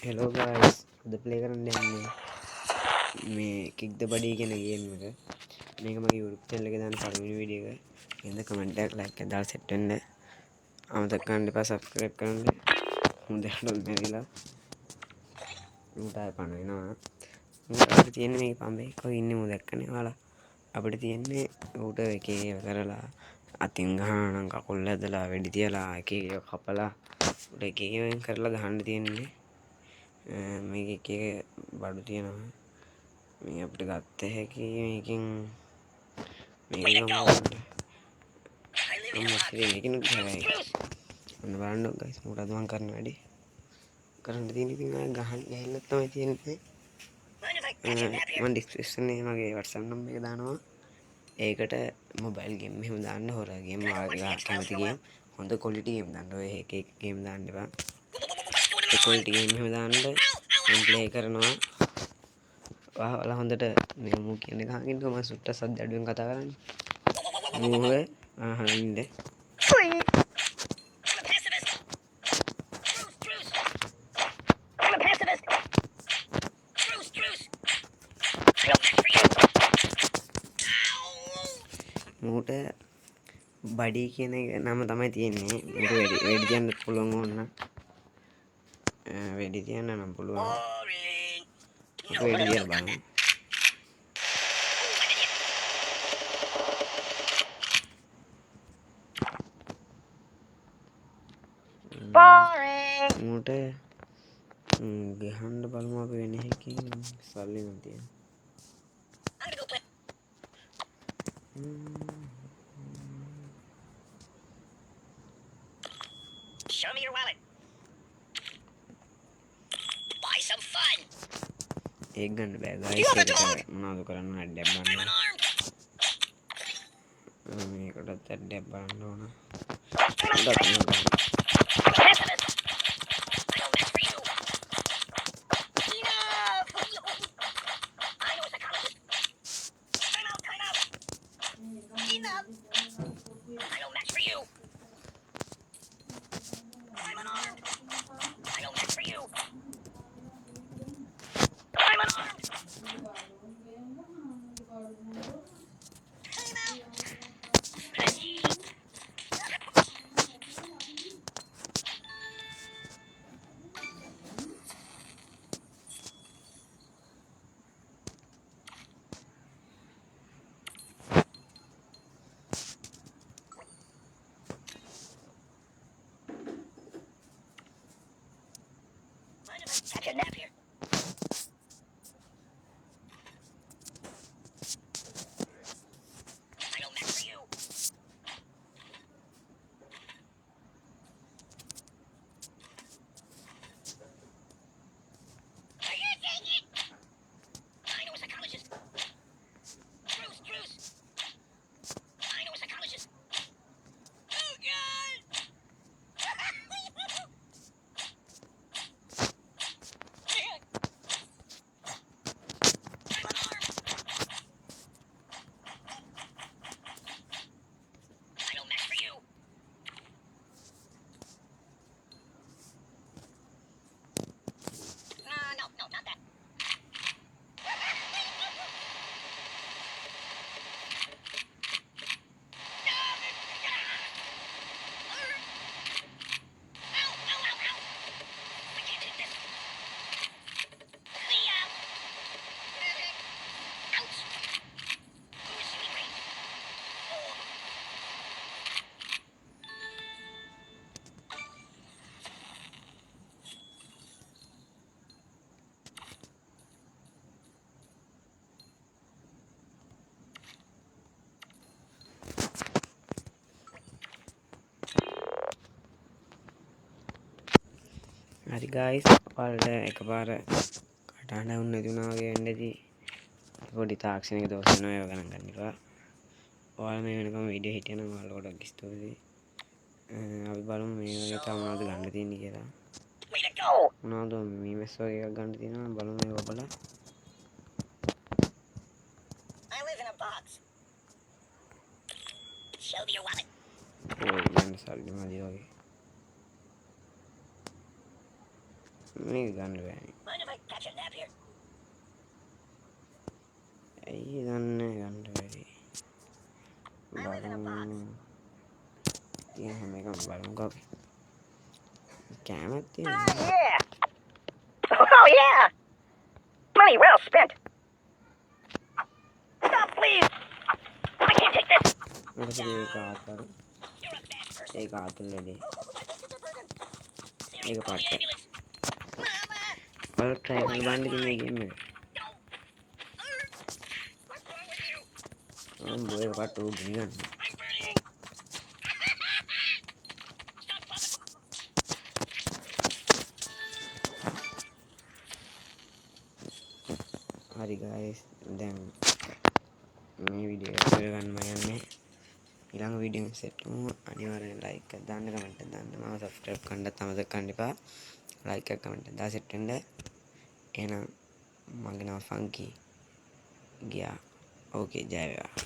Hello guys, the play කරන්න යන්නේ මේ kick the body කියන ගේම් එක. මේක මගේ YouTube channel එකේ දාන පළවෙනි වීඩියෝ එක. එහෙනම් කමෙන්ට් එකක් like එකක් දාලා set වෙන්න. අමතක කරන්න එපා subscribe කරන්න. මුදහඩොල් මෙරිලා. උන්ට පණ වෙනවා. උන්ට තියෙන්නේ මේක පම්බේ කොහේ ඉන්නේ මෝ දැක්කනේ ඔයාලා. අපිට තියෙන්නේ ඌට එක එක කරලා අතින් ගහනම් කකුල් ඇදලා වෙඩි තියලා එක එක කපලා උඩ එක එක කරලා ගහන්න තියෙන්නේ. මේක එක එක බඩු තියෙනවා මේ අපිට ගත්ත හැකි මේකෙන් මේක මේකිනුත් හැබැයි ඔන්න බලන්න ගයිස් මොකටද මම කරන වැඩේ කරන්න තියෙන ඉතින් ආය ගහන්න ගහන්න තමයි තියෙන්නේ මම ඩිස්ක්‍රිප්ෂන් එකේ මගේ WhatsApp නම්බර් එක දානවා ඒකට මොබයිල් ගේම් එහෙම දාන්න හොරා ගේම් වාගේ කැමති ගේම් හොඳ ක්වොලිටි ගේම් දාන්න ඔය එක එක ගේම් දාන්න එපා ඒ ක්වොලිටි ගේම් එහෙම දාන්න මම ප්ලේ කරනවා ඔයාලා හොඳට මේ මූ කියන එක අහගෙන මම සුට්ට සද්ද අඩුවෙන් කතා කරන්නේ මූවේ අහන්න මූට බඩි කියන එක නම තමයි තියෙන්නේ මූට වෙඩි තියන්න පුළුවන් ඕන වෙඩි තියන්න නම් පුළුවන් වෙඩි තියලා බලන්න මූට ගහන්න බලමු අපි වෙන එකකින් සල්ලි නම් තියෙන Show me your wallet. Buy some fun. ඒක ගන්න බෑ ගයිස් ඒකට මොනවද කරන්න හැඩයක් I'm බලන්න unarmed. මේකටත් හැඩයක් බලන්න ඕන I'm a pacifist. I don't match for you. Enough. I know a psychologist. Time out. Time out. Enough. I don't match for you. I'm unarmed. I don't match for you. I'm unarmed. Time out. Mind if I catch a nap here? I don't match for you. Are you taking it? I know a psychologist. Bruce. I know a psychologist. Oh, God. I'm unarmed. I don't match for you. No, not that. Ow. I can't take this. Ouch. Ooh, shooting range. Oh. හරි guys ඔයාලට එකපාර කටහඬ වුන් නැති වුණා වගේ වෙන්න ඇති පොඩි තාක්ෂණික දෝෂ වෙනවා ඒව ගණන් ගන්න එපා ඔයාලා මේ වෙනකම් වීඩියෝ හිටියනම් ඔයාලට ගොඩක් ස්තුතියි අපි බලමු මේ වගේ තව මොනවද ගන්න තියෙන්නේ කියලා Way to go. මොනවද මේ මෙස් වගේ එකක් ගන්න තියෙනවා බලමු මේක ඔබලා I live in a box. Show me your wallet. ඕ යන්න සල්ලි මදි වගේ මේක ගන්න බෑනේ. Mind if I catch a nap here? ඇයි දන්නේ ගන්න බැරි. I live in a box. තියෙන හැම එකම බලමුකෝ අපි. කැමති Yeah. Oh yeah. Money well spent. Stop, please. I can't take this. මට ඒක ආතල්. You're a bad person. ඒක ආතල්ලදී. My biscuits are burning. Seriously, ඒක call the පාට. ambulance. Mama. ඔයාලා try කරලා බලන්න ඉතින් මේ ගේම් එක. What's wrong with you? මම බෝ ඒක පාට උග ගන්න. I'm burning. Stop. හරි guys දැන් මේ වීඩියෝ එක කරගන්න යන්නේ. ඊළඟ වීඩියෝ එක සෙට් වුණා අනිවාර්යෙන් ලයික් එකක් දාන්න කමෙන්ට් එකක් දාන්න මාව සබ්ස්ක්‍රයිබ් කරන්නත් අමතක කරන්න එපා ලයික් එකක් කමෙන්ට් එකක් දාලා සෙට් වෙන්න එහෙනම් මගේ නම ෆන්කි ගියා ඕකේ ජය වේවා